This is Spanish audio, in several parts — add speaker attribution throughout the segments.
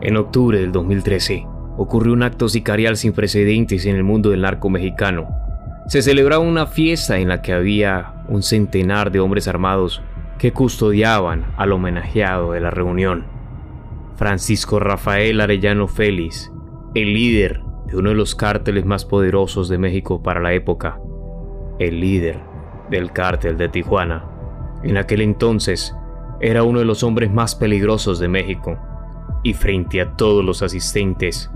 Speaker 1: En octubre del 2013, ocurrió un acto sicarial sin precedentes en el mundo del narco mexicano. Se celebraba una fiesta en la que había un centenar de hombres armados que custodiaban al homenajeado de la reunión. Francisco Rafael Arellano Félix, el líder de uno de los cárteles más poderosos de México para la época, el líder del cártel de Tijuana. En aquel entonces, era uno de los hombres más peligrosos de México, y frente a todos los asistentes,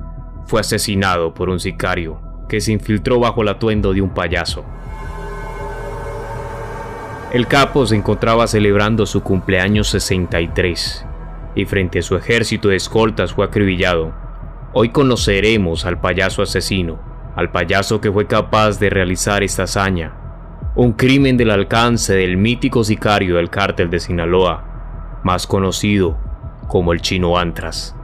Speaker 1: fue asesinado por un sicario que se infiltró bajo el atuendo de un payaso. El capo se encontraba celebrando su cumpleaños 63, y frente a su ejército de escoltas fue acribillado. Hoy conoceremos al payaso asesino, al payaso que fue capaz de realizar esta hazaña, un crimen del alcance del mítico sicario del cártel de Sinaloa, más conocido como el Chino Antras.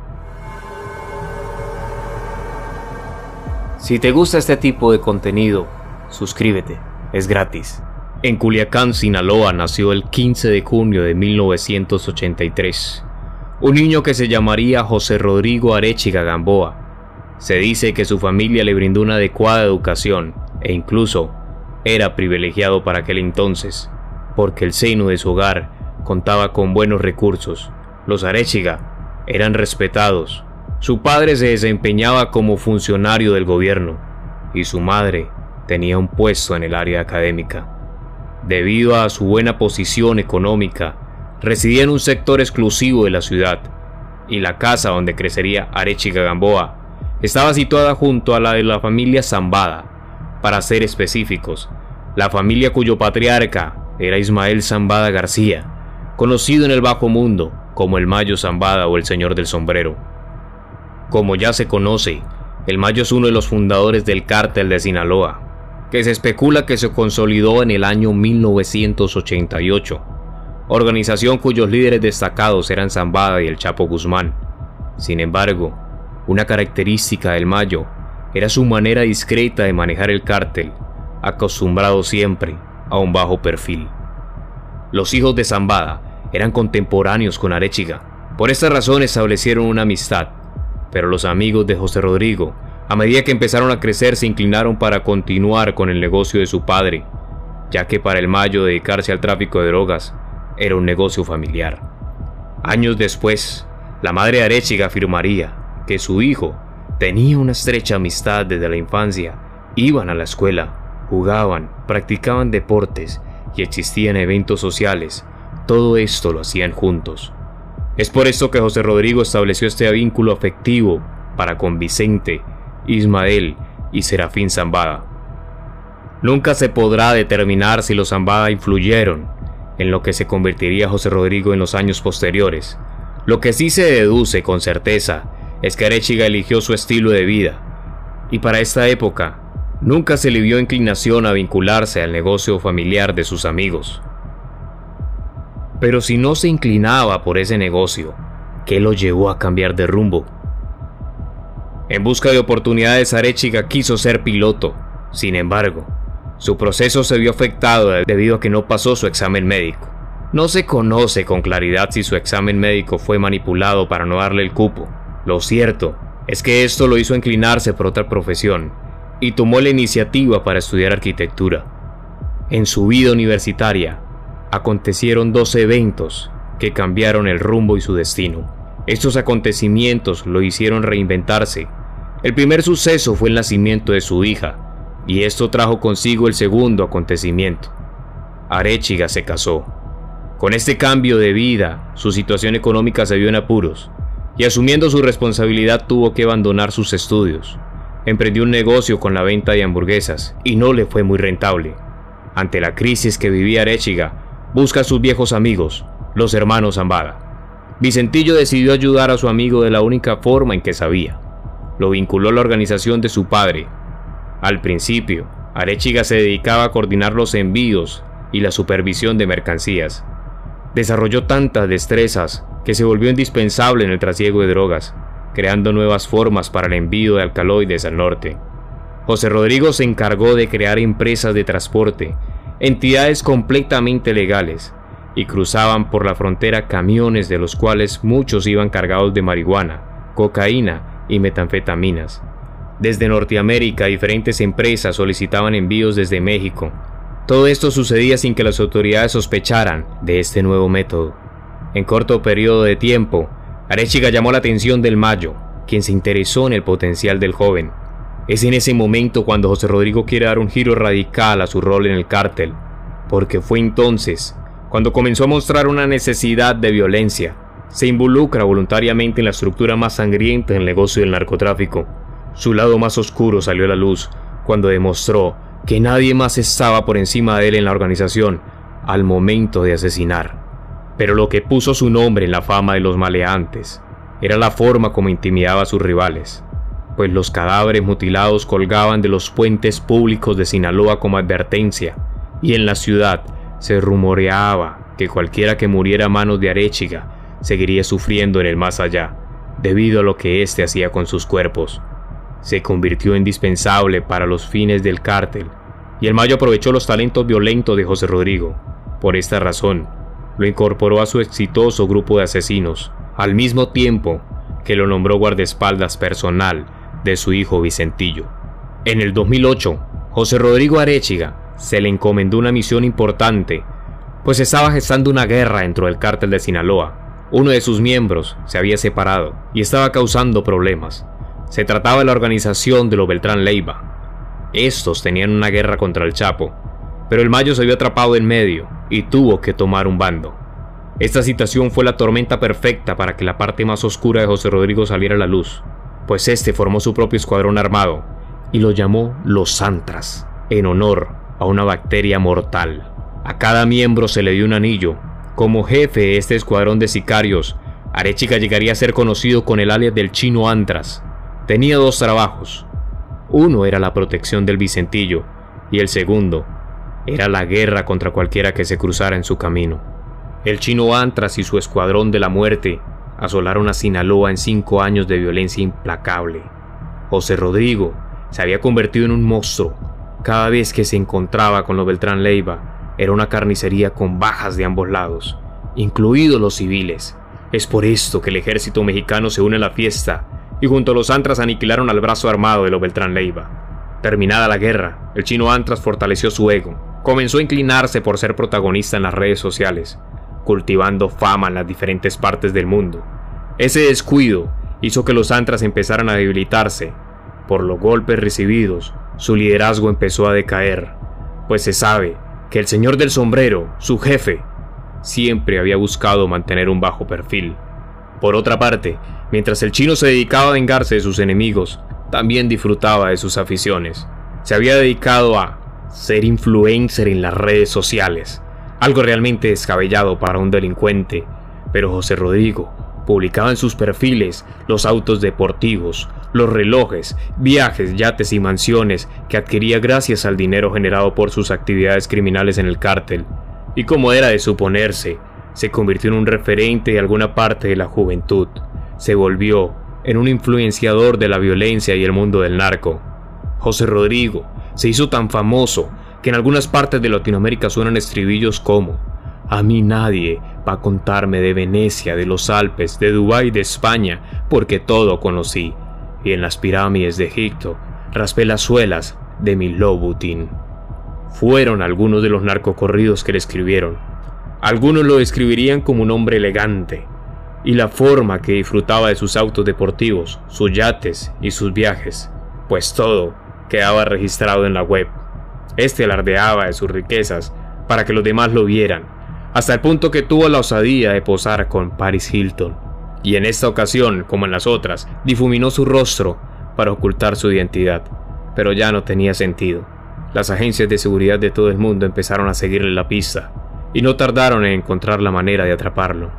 Speaker 1: Si te gusta este tipo de contenido, suscríbete, es gratis. En Culiacán, Sinaloa, nació el 15 de junio de 1983, un niño que se llamaría José Rodrigo Arechiga Gamboa. Se dice que su familia le brindó una adecuada educación e incluso era privilegiado para aquel entonces, porque el seno de su hogar contaba con buenos recursos. Los Arechiga eran respetados. Su padre se desempeñaba como funcionario del gobierno y su madre tenía un puesto en el área académica. Debido a su buena posición económica, residía en un sector exclusivo de la ciudad, y la casa donde crecería Arechiga Gamboa estaba situada junto a la de la familia Zambada. Para ser específicos, la familia cuyo patriarca era Ismael Zambada García, conocido en el bajo mundo como el Mayo Zambada o el Señor del Sombrero. Como ya se conoce, el Mayo es uno de los fundadores del cártel de Sinaloa, que se especula que se consolidó en el año 1988, organización cuyos líderes destacados eran Zambada y el Chapo Guzmán. Sin embargo, una característica del Mayo era su manera discreta de manejar el cártel, acostumbrado siempre a un bajo perfil. Los hijos de Zambada eran contemporáneos con Arechiga. Por esta razón establecieron una amistad, pero los amigos de José Rodrigo, a medida que empezaron a crecer, se inclinaron para continuar con el negocio de su padre, ya que para el Mayo dedicarse al tráfico de drogas era un negocio familiar. Años después, la madre de Arechiga afirmaría que su hijo tenía una estrecha amistad desde la infancia. Iban a la escuela, jugaban, practicaban deportes y existían eventos sociales. Todo esto lo hacían juntos. Es por esto que José Rodrigo estableció este vínculo afectivo para con Vicente, Ismael y Serafín Zambada. Nunca se podrá determinar si los Zambada influyeron en lo que se convertiría José Rodrigo en los años posteriores. Lo que sí se deduce con certeza es que Arechiga eligió su estilo de vida, y para esta época nunca se le vio inclinación a vincularse al negocio familiar de sus amigos. Pero si no se inclinaba por ese negocio, ¿qué lo llevó a cambiar de rumbo? En busca de oportunidades, Arechiga quiso ser piloto. Sin embargo, su proceso se vio afectado debido a que no pasó su examen médico. No se conoce con claridad si su examen médico fue manipulado para no darle el cupo. Lo cierto es que esto lo hizo inclinarse por otra profesión y tomó la iniciativa para estudiar arquitectura. En su vida universitaria, acontecieron dos eventos que cambiaron el rumbo y su destino. Estos acontecimientos lo hicieron reinventarse. El primer suceso fue el nacimiento de su hija, y esto trajo consigo el segundo acontecimiento. Arechiga se casó. Con este cambio de vida, su situación económica se vio en apuros, y asumiendo su responsabilidad tuvo que abandonar sus estudios. Emprendió un negocio con la venta de hamburguesas, y no le fue muy rentable. Ante la crisis que vivía Arechiga, busca a sus viejos amigos, los hermanos Zambada. Vicentillo decidió ayudar a su amigo de la única forma en que sabía. Lo vinculó a la organización de su padre. Al principio, Arechiga se dedicaba a coordinar los envíos y la supervisión de mercancías. Desarrolló tantas destrezas que se volvió indispensable en el trasiego de drogas, creando nuevas formas para el envío de alcaloides al norte. José Rodrigo se encargó de crear empresas de transporte, entidades completamente legales, y cruzaban por la frontera camiones de los cuales muchos iban cargados de marihuana, cocaína y metanfetaminas. Desde Norteamérica, diferentes empresas solicitaban envíos desde México. Todo esto sucedía sin que las autoridades sospecharan de este nuevo método. En corto periodo de tiempo, Arechiga llamó la atención del Mayo, quien se interesó en el potencial del joven. Es en ese momento cuando José Rodrigo quiere dar un giro radical a su rol en el cártel, porque fue entonces cuando comenzó a mostrar una necesidad de violencia. Se involucra voluntariamente en la estructura más sangrienta del negocio del narcotráfico. Su lado más oscuro salió a la luz cuando demostró que nadie más estaba por encima de él en la organización al momento de asesinar. Pero lo que puso su nombre en la fama de los maleantes era la forma como intimidaba a sus rivales, pues los cadáveres mutilados colgaban de los puentes públicos de Sinaloa como advertencia, y en la ciudad se rumoreaba que cualquiera que muriera a manos de Arechiga seguiría sufriendo en el más allá, debido a lo que éste hacía con sus cuerpos. Se convirtió indispensable para los fines del cártel, y el Mayo aprovechó los talentos violentos de José Rodrigo. Por esta razón, lo incorporó a su exitoso grupo de asesinos, al mismo tiempo que lo nombró guardaespaldas personal de su hijo Vicentillo. En el 2008, José Rodrigo Arechiga se le encomendó una misión importante, pues estaba gestando una guerra dentro del cártel de Sinaloa. Uno de sus miembros se había separado y estaba causando problemas. Se trataba de la organización de los Beltrán Leiva. Estos tenían una guerra contra el Chapo, pero el Mayo se vio atrapado en medio y tuvo que tomar un bando. Esta situación fue la tormenta perfecta para que la parte más oscura de José Rodrigo saliera a la luz, pues este formó su propio escuadrón armado y lo llamó Los Santras, en honor a una bacteria mortal. A cada miembro se le dio un anillo. Como jefe de este escuadrón de sicarios, Arechiga llegaría a ser conocido con el alias del Chino Antras. Tenía dos trabajos. Uno era la protección del Vicentillo y el segundo era la guerra contra cualquiera que se cruzara en su camino. El Chino Antras y su escuadrón de la muerte asolaron a Sinaloa en 5 años de violencia implacable. José Rodrigo se había convertido en un monstruo. Cada vez que se encontraba con los Beltrán Leiva era una carnicería con bajas de ambos lados, incluidos los civiles. Es por esto que el ejército mexicano se une a la fiesta y junto a los Antras aniquilaron al brazo armado de los Beltrán Leiva. Terminada la guerra, el Chino Antras fortaleció su ego. Comenzó a inclinarse por ser protagonista en las redes sociales, cultivando fama en las diferentes partes del mundo. Ese descuido hizo que los Antras empezaran a debilitarse. Por los golpes recibidos, su liderazgo empezó a decaer, pues se sabe que el señor del sombrero, su jefe, siempre había buscado mantener un bajo perfil. Por otra parte, mientras el Chino se dedicaba a vengarse de sus enemigos, también disfrutaba de sus aficiones. Se había dedicado a ser influencer en las redes sociales, algo realmente descabellado para un delincuente, pero José Rodrigo publicaba en sus perfiles los autos deportivos, los relojes, viajes, yates y mansiones que adquiría gracias al dinero generado por sus actividades criminales en el cártel, y como era de suponerse, se convirtió en un referente de alguna parte de la juventud. Se volvió en un influenciador de la violencia y el mundo del narco. José Rodrigo se hizo tan famoso que en algunas partes de Latinoamérica suenan estribillos como: a mí nadie va a contarme de Venecia, de los Alpes, de Dubái, de España, porque todo conocí, y en las pirámides de Egipto raspé las suelas de mi Louboutin. Fueron algunos de los narcocorridos que le escribieron. Algunos lo describirían como un hombre elegante, y la forma que disfrutaba de sus autos deportivos, sus yates y sus viajes, pues todo quedaba registrado en la web. Este alardeaba de sus riquezas para que los demás lo vieran, hasta el punto que tuvo la osadía de posar con Paris Hilton, y en esta ocasión, como en las otras, difuminó su rostro para ocultar su identidad, pero ya no tenía sentido. Las agencias de seguridad de todo el mundo empezaron a seguirle la pista, y no tardaron en encontrar la manera de atraparlo.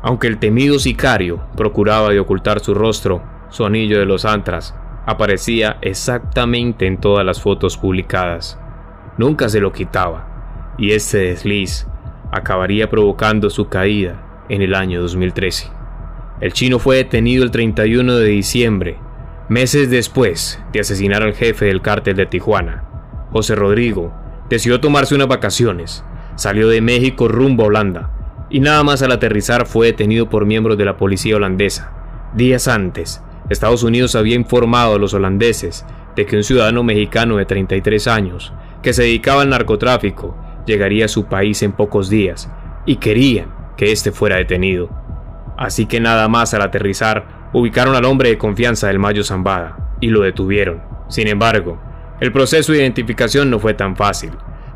Speaker 1: Aunque el temido sicario procuraba de ocultar su rostro, su anillo de los Antras aparecía exactamente en todas las fotos publicadas. Nunca se lo quitaba, y este desliz acabaría provocando su caída en el año 2013. El Chino fue detenido el 31 de diciembre, meses después de asesinar al jefe del cártel de Tijuana. José Rodrigo decidió tomarse unas vacaciones, salió de México rumbo a Holanda, y nada más al aterrizar fue detenido por miembros de la policía holandesa. Días antes, Estados Unidos había informado a los holandeses de que un ciudadano mexicano de 33 años, que se dedicaba al narcotráfico, llegaría a su país en pocos días, y querían que éste fuera detenido. Así que nada más al aterrizar, ubicaron al hombre de confianza del Mayo Zambada, y lo detuvieron. Sin embargo, el proceso de identificación no fue tan fácil,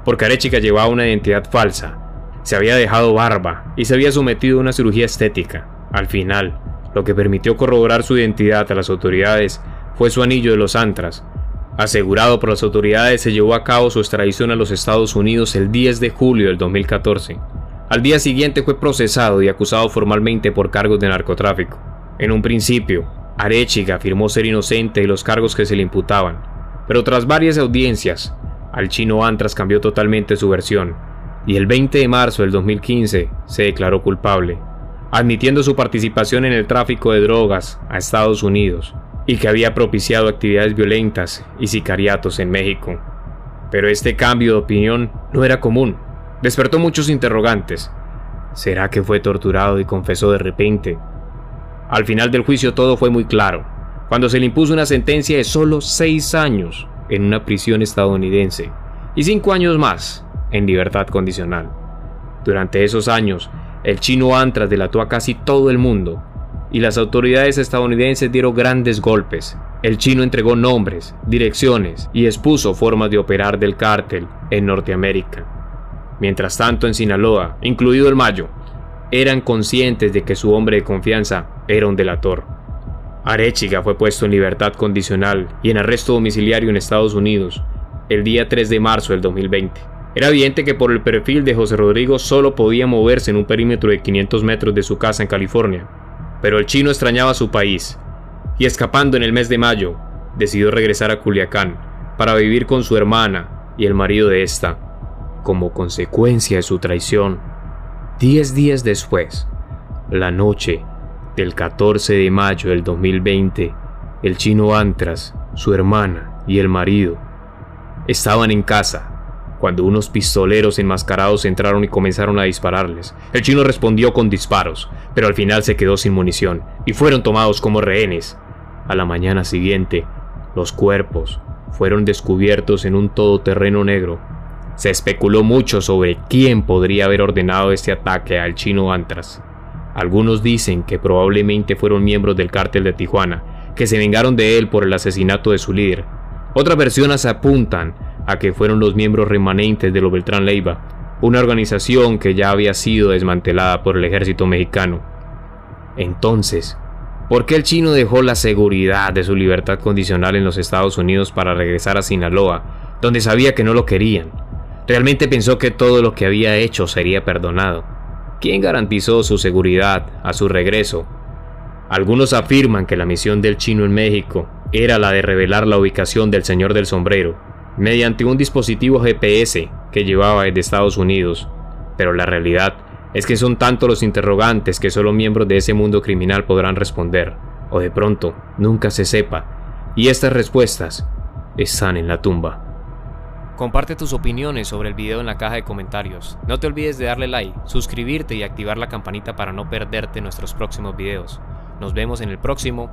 Speaker 1: porque Arechiga llevaba una identidad falsa, se había dejado barba y se había sometido a una cirugía estética. Al final, lo que permitió corroborar su identidad a las autoridades fue su anillo de los Antras. Asegurado por las autoridades, se llevó a cabo su extradición a los Estados Unidos el 10 de julio del 2014. Al día siguiente fue procesado y acusado formalmente por cargos de narcotráfico. En un principio, Arechiga afirmó ser inocente de los cargos que se le imputaban, pero tras varias audiencias, al chino Antras cambió totalmente su versión, y el 20 de marzo del 2015 se declaró culpable, admitiendo su participación en el tráfico de drogas a Estados Unidos y que había propiciado actividades violentas y sicariatos en México. Pero este cambio de opinión no era común. Despertó muchos interrogantes. ¿Será que fue torturado y confesó de repente? Al final del juicio todo fue muy claro, cuando se le impuso una sentencia de solo 6 años en una prisión estadounidense y 5 años más en libertad condicional. Durante esos años, el chino Antras delató a casi todo el mundo y las autoridades estadounidenses dieron grandes golpes. El chino entregó nombres, direcciones y expuso formas de operar del cártel en Norteamérica. Mientras tanto, en Sinaloa, incluido el Mayo, eran conscientes de que su hombre de confianza era un delator. Arechiga fue puesto en libertad condicional y en arresto domiciliario en Estados Unidos el día 3 de marzo del 2020. Era evidente que por el perfil de José Rodrigo solo podía moverse en un perímetro de 500 metros de su casa en California, pero el chino extrañaba su país y, escapando en el mes de mayo, decidió regresar a Culiacán para vivir con su hermana y el marido de esta. Como consecuencia de su traición, 10 días después, la noche del 14 de mayo del 2020, el chino Antras, su hermana y el marido estaban en casa cuando unos pistoleros enmascarados entraron y comenzaron a dispararles. El chino respondió con disparos, pero al final se quedó sin munición y fueron tomados como rehenes. A la mañana siguiente, los cuerpos fueron descubiertos en un todoterreno negro. Se especuló mucho sobre quién podría haber ordenado este ataque al chino Antras. Algunos dicen que probablemente fueron miembros del cártel de Tijuana, que se vengaron de él por el asesinato de su líder. Otras versiones apuntan a que fueron los miembros remanentes de los Beltrán Leiva, una organización que ya había sido desmantelada por el ejército mexicano. Entonces, ¿por qué el chino dejó la seguridad de su libertad condicional en los Estados Unidos para regresar a Sinaloa, donde sabía que no lo querían? ¿Realmente pensó que todo lo que había hecho sería perdonado? ¿Quién garantizó su seguridad a su regreso? Algunos afirman que la misión del chino en México era la de revelar la ubicación del señor del sombrero mediante un dispositivo GPS que llevaba desde Estados Unidos, pero la realidad es que son tantos los interrogantes que solo miembros de ese mundo criminal podrán responder, o de pronto nunca se sepa, y estas respuestas están en la tumba.
Speaker 2: Comparte tus opiniones sobre el video en la caja de comentarios. No te olvides de darle like, suscribirte y activar la campanita para no perderte nuestros próximos videos. Nos vemos en el próximo.